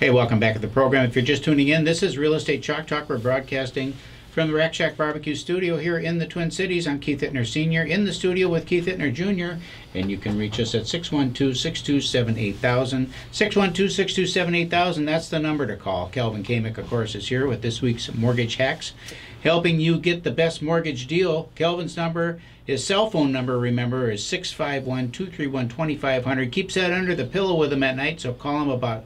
Hey, welcome back to the program. If you're just tuning in, this is Real Estate Chalk Talk. We're broadcasting from the Rack Shack Barbecue Studio here in the Twin Cities. I'm Keith Ittner Sr. in the studio with Keith Ittner Jr. And you can reach us at 612-627-8000. 612-627-8000, that's the number to call. Calvin Kamick, of course, is here with this week's Mortgage Hacks, helping you get the best mortgage deal. Calvin's number, his cell phone number, remember, is 651-231-2500. Keeps that under the pillow with him at night, so call him about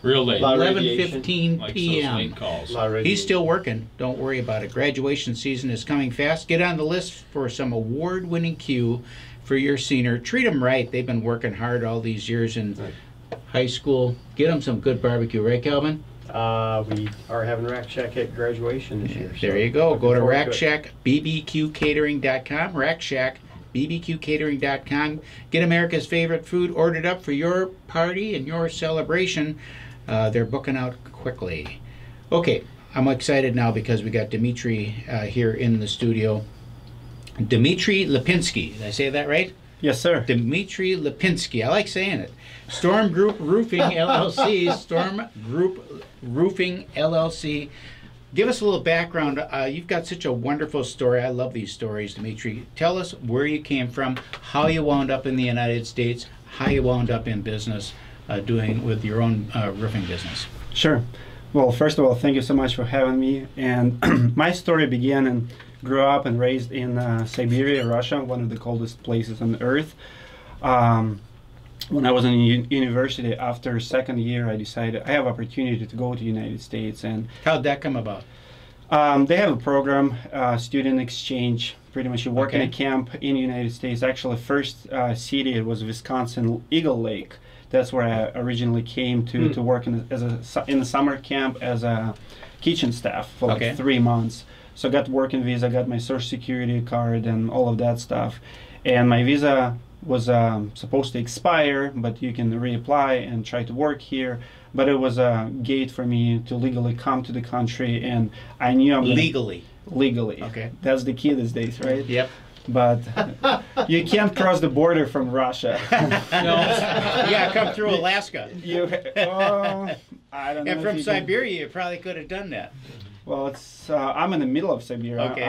real late. 11:15 p.m. Late calls. He's still working. Don't worry about it. Graduation season is coming fast. Get on the list for some award-winning queue for your senior. Treat them right. They've been working hard all these years in high school. Get them some good barbecue, right, Calvin? We are having Rack Shack at graduation this year. There you go. Go to RackShackBBQCatering.com. RackShackBBQCatering.com. Get America's favorite food ordered up for your party and your celebration. They're booking out quickly. Okay, I'm excited now because we got Dmitry here in the studio. Dmitry Lipinskiy. Did I say that right? Yes, sir. Dmitry Lipinskiy. I like saying it. Storm Group Roofing LLC. Storm Group Roofing LLC. Give us a little background. You've got such a wonderful story. I love these stories, Dmitry. Tell us where you came from, how you wound up in the United States, how you wound up in business, doing with your own roofing business. Sure. Well, first of all, thank you so much for having me. And my story began and grew up and raised in Siberia, Russia, one of the coldest places on earth. When I was in university, after second year, I decided I have opportunity to go to the United States. And how'd that come about? They have a program, student exchange. Pretty much you work in a camp in the United States. Actually, first city was Wisconsin, Eagle Lake. That's where I originally came to work in the summer camp as a kitchen staff for like 3 months. So I got working visa, got my Social Security card and all of that stuff. And my visa was supposed to expire, but you can reapply and try to work here. But it was a gate for me to legally come to the country, and I knew I'm legally. Okay, that's the key these days, right? Yep. But you can't cross the border from Russia. No, yeah, come through Alaska. I don't know. And from Siberia, you probably could have done that. Well, it's I'm in the middle of Siberia. Okay.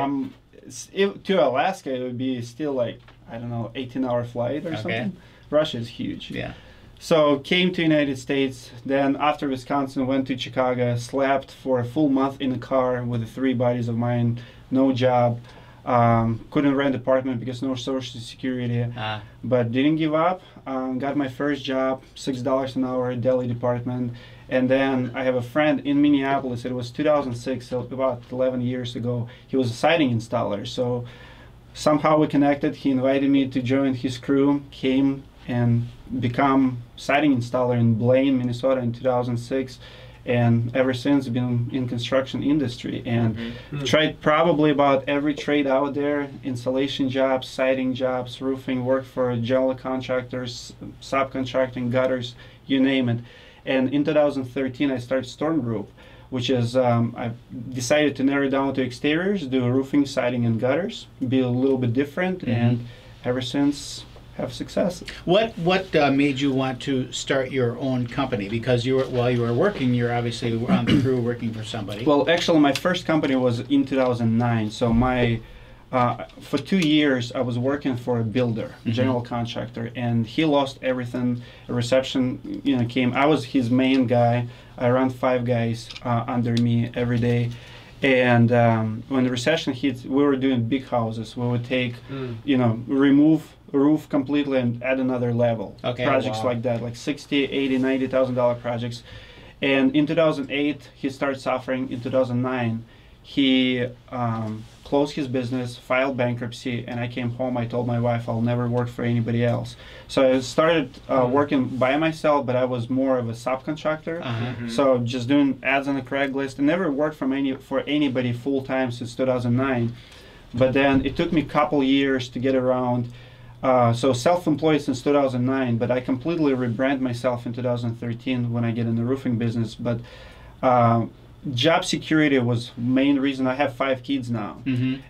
To Alaska, it would be still like, I don't know, 18-hour flight or something. Russia is huge. Yeah. So came to United States. Then after Wisconsin, went to Chicago. Slept for a full month in a car with the 3 buddies of mine. No job. Couldn't rent an apartment because no Social Security. But didn't give up. Got my first job, $6 an hour, deli department. And then I have a friend in Minneapolis. It was 2006, so about 11 years ago. He was a siding installer. So somehow we connected. He invited me to join his crew, came and become siding installer in Blaine, Minnesota in 2006. And ever since been in construction industry and tried probably about every trade out there: installation jobs, siding jobs, roofing, work for general contractors, subcontracting, gutters, you name it. And in 2013 I started Storm Group, which is I decided to narrow down to exteriors, do roofing, siding, and gutters, be a little bit different, and ever since have success. What made you want to start your own company? Because while you were working, you're obviously on the crew working for somebody. Well, actually, my first company was in 2009. So for 2 years, I was working for a builder, general contractor, and he lost everything. A reception, came. I was his main guy. I ran 5 guys under me every day. And when the recession hit, we were doing big houses. We would take, remove roof completely and add another level. Projects like that, like $60,000, $80,000, $90,000 projects. And in 2008, he started suffering. In 2009, he closed his business, filed bankruptcy, and I came home. I told my wife I'll never work for anybody else. So I started working by myself, but I was more of a subcontractor. So just doing ads on the Craigslist. I never worked for anybody full-time since 2009. But then it took me a couple years to get around. So self-employed since 2009, but I completely rebranded myself in 2013 when I get in the roofing business. But job security was main reason. I have 5 kids now,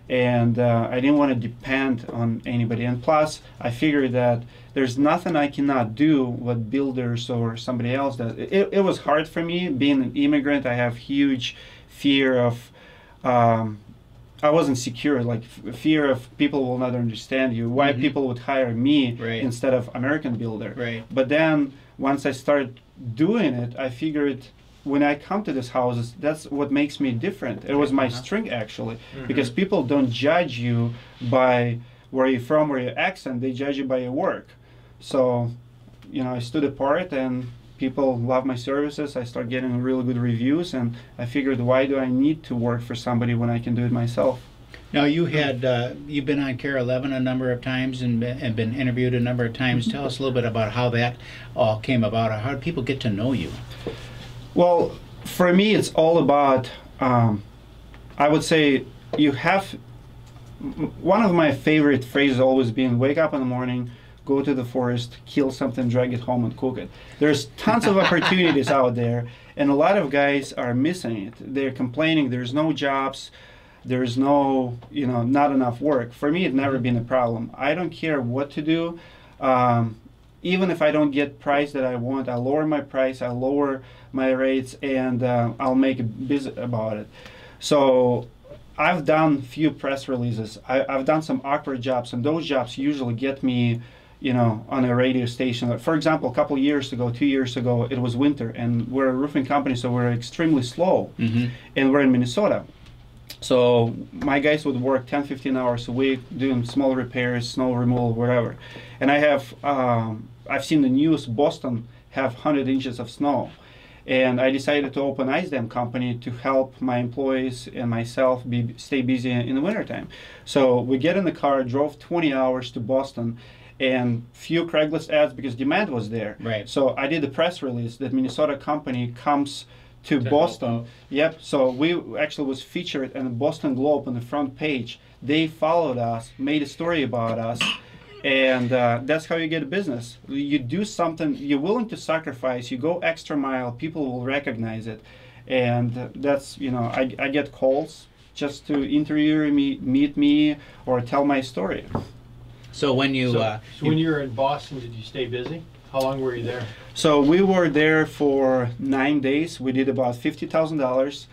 and I didn't want to depend on anybody. And plus, I figured that there's nothing I cannot do what builders or somebody else does. It was hard for me being an immigrant. I have huge fear of. I wasn't secure, like fear of people will not understand you. Why people would hire me instead of American builder. But then once I started doing it, I figured when I come to these houses, that's what makes me different. It was my strength actually, because people don't judge you by where you're from or your accent. They judge you by your work. So, you know, I stood apart and people love my services. I start getting really good reviews, and I figured, why do I need to work for somebody when I can do it myself? Now you had you've been on Care 11 a number of times and been interviewed a number of times. Tell us a little bit about how that all came about. How did people get to know you? Well, for me, it's all about. I would say you have. One of my favorite phrases always been: wake up in the morning, go to the forest, kill something, drag it home, and cook it. There's tons of opportunities out there, and a lot of guys are missing it. They're complaining there's no jobs, there's no, you know, not enough work. For me, it's never been a problem. I don't care what to do. Even if I don't get price that I want, I lower my price, I lower my rates, and I'll make a business about it. So I've done few press releases. I've done some awkward jobs, and those jobs usually get me, you know, on a radio station. For example, a couple years ago, 2 years ago, it was winter, and we're a roofing company, so we're extremely slow, and we're in Minnesota. So my guys would work 10, 15 hours a week doing small repairs, snow removal, whatever. And I have, I've seen the news, Boston have 100 inches of snow. And I decided to open Ice Dam Company to help my employees and myself stay busy in the wintertime. So we get in the car, drove 20 hours to Boston, and few Craigslist ads because demand was there. So I did a press release that Minnesota company comes to Boston. Yep. So we actually was featured in the Boston Globe on the front page. They followed us, made a story about us, and that's how you get a business. You do something, you're willing to sacrifice, you go extra mile, people will recognize it. And that's, you know, I get calls just to interview me, meet me, or tell my story. So when you so when you were in Boston, did you stay busy? How long were you there? So we were there for 9 days. We did about $50,000.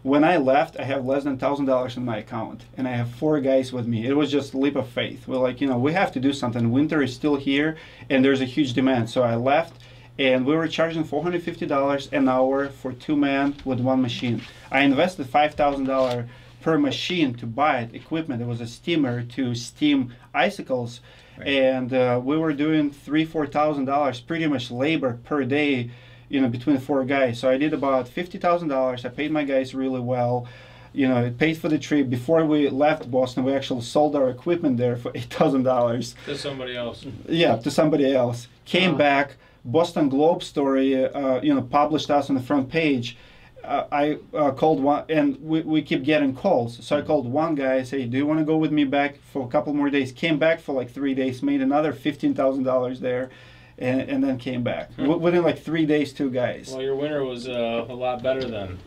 When I left, I have less than $1,000 in my account, and I have 4 guys with me. It was just a leap of faith. We're like, you know, we have to do something. Winter is still here, and there's a huge demand. So I left, and we were charging $450 an hour for 2 men with 1 machine. I invested $5,000 per machine to buy it, equipment. It was a steamer to steam icicles, and we were doing $3,000–4,000 pretty much labor per day, you know, between 4 guys. So I did about $50,000. I paid my guys really well. You know, it paid for the trip. Before we left Boston, we actually sold our equipment there for $8,000 to somebody else. Yeah, to somebody else. Came back. Boston Globe story, you know, published us on the front page. I called one, and we keep getting calls. So I called one guy, I say, do you want to go with me back for a couple more days? Came back for like 3 days, made another $15,000 there, and then came back. Within like 3 days, 2 guys. Well, your winter was a lot better then.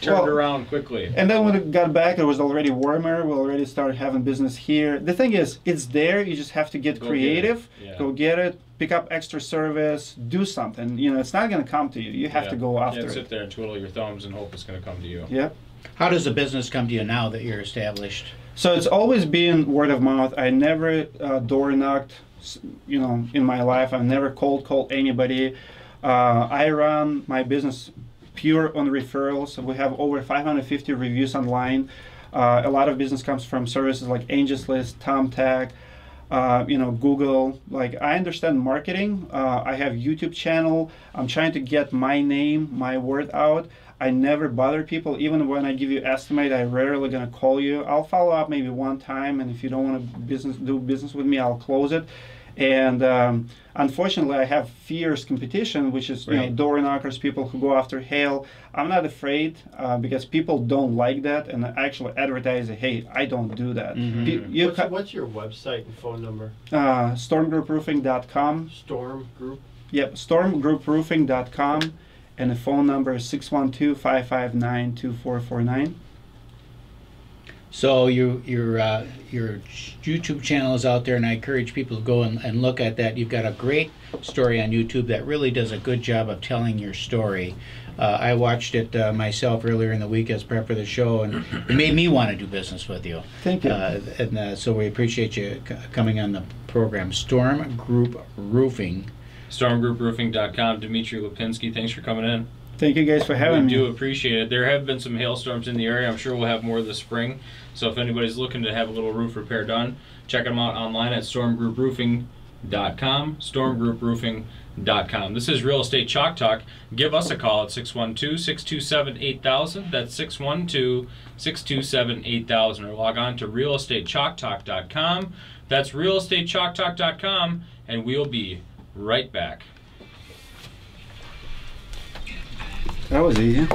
Turned around quickly. And then when it got back, it was already warmer. We already started having business here. The thing is, it's there. You just have to get creative. Go get it. Pick up extra service. Do something. You know, it's not going to come to you. You have to go after it. You can't sit there and twiddle your thumbs and hope it's going to come to you. Yep. How does the business come to you now that you're established? So it's always been word of mouth. I never door knocked, you know, in my life. I've never cold called anybody. I run my business pure on referrals. We have over 550 reviews online. A lot of business comes from services like Angels List, Thumbtack, you know, Google. Like, I understand marketing. I have YouTube channel. I'm trying to get my name, my word out. I never bother people. Even when I give you estimate, I rarely gonna call you. I'll follow up maybe one time, and if you don't want to do business with me, I'll close it. And unfortunately, I have fierce competition, which is, you know, door knockers, people who go after hail. I'm not afraid because people don't like that, and I actually advertise, hey, I don't do that. What's your website and phone number? Stormgrouproofing.com. Storm Group? Yep, stormgrouproofing.com. and the phone number is 612-559-2449. So your YouTube channel is out there, and I encourage people to go and look at that. You've got a great story on YouTube that really does a good job of telling your story. I watched it myself earlier in the week as prep for the show, and it made me want to do business with you. Thank you. So we appreciate you coming on the program. Storm Group Roofing. StormGroupRoofing.com. Dmitry Lipinskiy, thanks for coming in. Thank you guys for having me. We do appreciate it. There have been some hailstorms in the area. I'm sure we'll have more this spring. So if anybody's looking to have a little roof repair done, check them out online at StormGroupRoofing.com. StormGroupRoofing.com. This is Real Estate Chalk Talk. Give us a call at 612-627-8000. That's 612-627-8000. Or log on to realestatechalktalk.com. That's realestatechalktalk.com, and we'll be right back. That was easy.